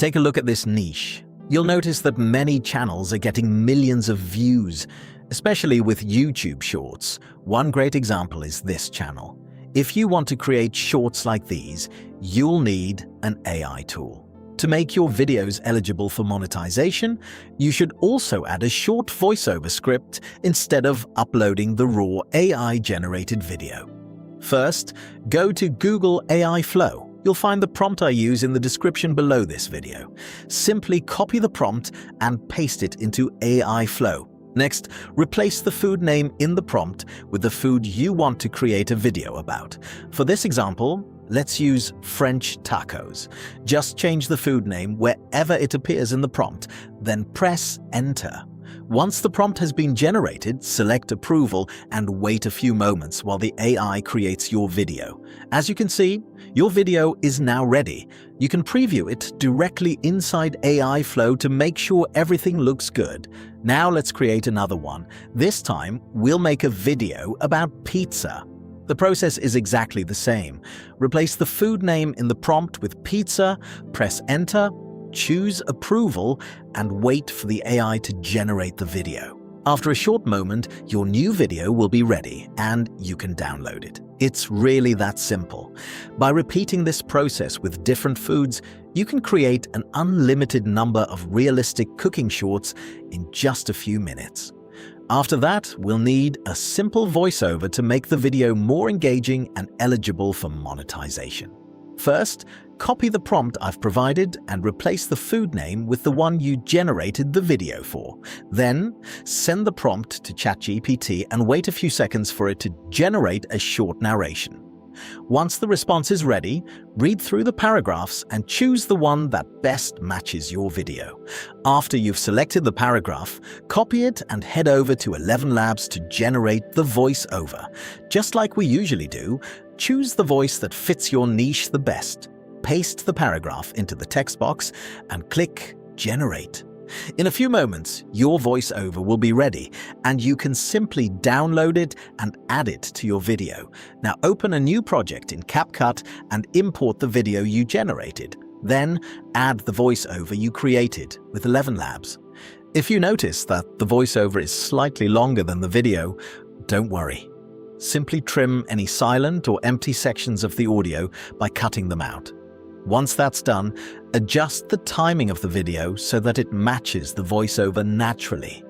Take a look at this niche. You'll notice that many channels are getting millions of views, especially with YouTube Shorts. One great example is this channel. If you want to create shorts like these, you'll need an AI tool. To make your videos eligible for monetization, you should also add a short voiceover script instead of uploading the raw AI-generated video. First, go to Google AI Flow. You'll find the prompt I use in the description below this video. Simply copy the prompt and paste it into AI Flow. Next, replace the food name in the prompt with the food you want to create a video about. For this example, let's use French tacos. Just change the food name wherever it appears in the prompt, then press Enter. Once the prompt has been generated, select Approval and wait a few moments while the AI creates your video. As you can see, your video is now ready. You can preview it directly inside AI Flow to make sure everything looks good. Now let's create another one. This time, we'll make a video about pizza. The process is exactly the same. Replace the food name in the prompt with pizza, press Enter, choose Approval, and wait for the AI to generate the video. After a short moment, your new video will be ready and you can download it. It's really that simple. By repeating this process with different foods, you can create an unlimited number of realistic cooking shorts in just a few minutes. After that, we'll need a simple voiceover to make the video more engaging and eligible for monetization. First, copy the prompt I've provided and replace the food name with the one you generated the video for. Then, send the prompt to ChatGPT and wait a few seconds for it to generate a short narration. Once the response is ready, read through the paragraphs and choose the one that best matches your video. After you've selected the paragraph, copy it and head over to 11 Labs to generate the voiceover. Just like we usually do, choose the voice that fits your niche the best. Paste the paragraph into the text box and click Generate. In a few moments, your voiceover will be ready and you can simply download it and add it to your video. Now open a new project in CapCut and import the video you generated. Then add the voiceover you created with 11 Labs. If you notice that the voiceover is slightly longer than the video, don't worry. Simply trim any silent or empty sections of the audio by cutting them out. Once that's done, adjust the timing of the video so that it matches the voiceover naturally.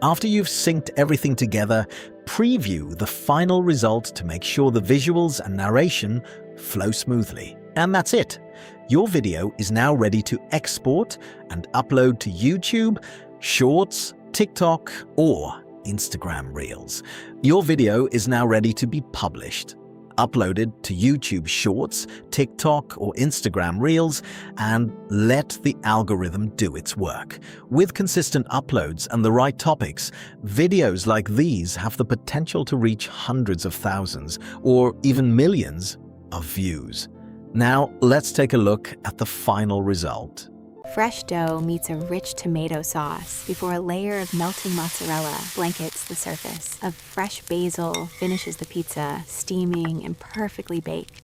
After you've synced everything together, preview the final result to make sure the visuals and narration flow smoothly. And that's it. Your video is now ready to export and upload to YouTube, Shorts, TikTok, or Instagram Reels. Your video is now ready to be published. Uploaded to YouTube Shorts, TikTok, or Instagram Reels, and let the algorithm do its work. With consistent uploads and the right topics, videos like these have the potential to reach hundreds of thousands or even millions of views. Now, let's take a look at the final result. Fresh dough meets a rich tomato sauce before a layer of melting mozzarella blankets the surface. Of fresh basil finishes the pizza, steaming and perfectly baked.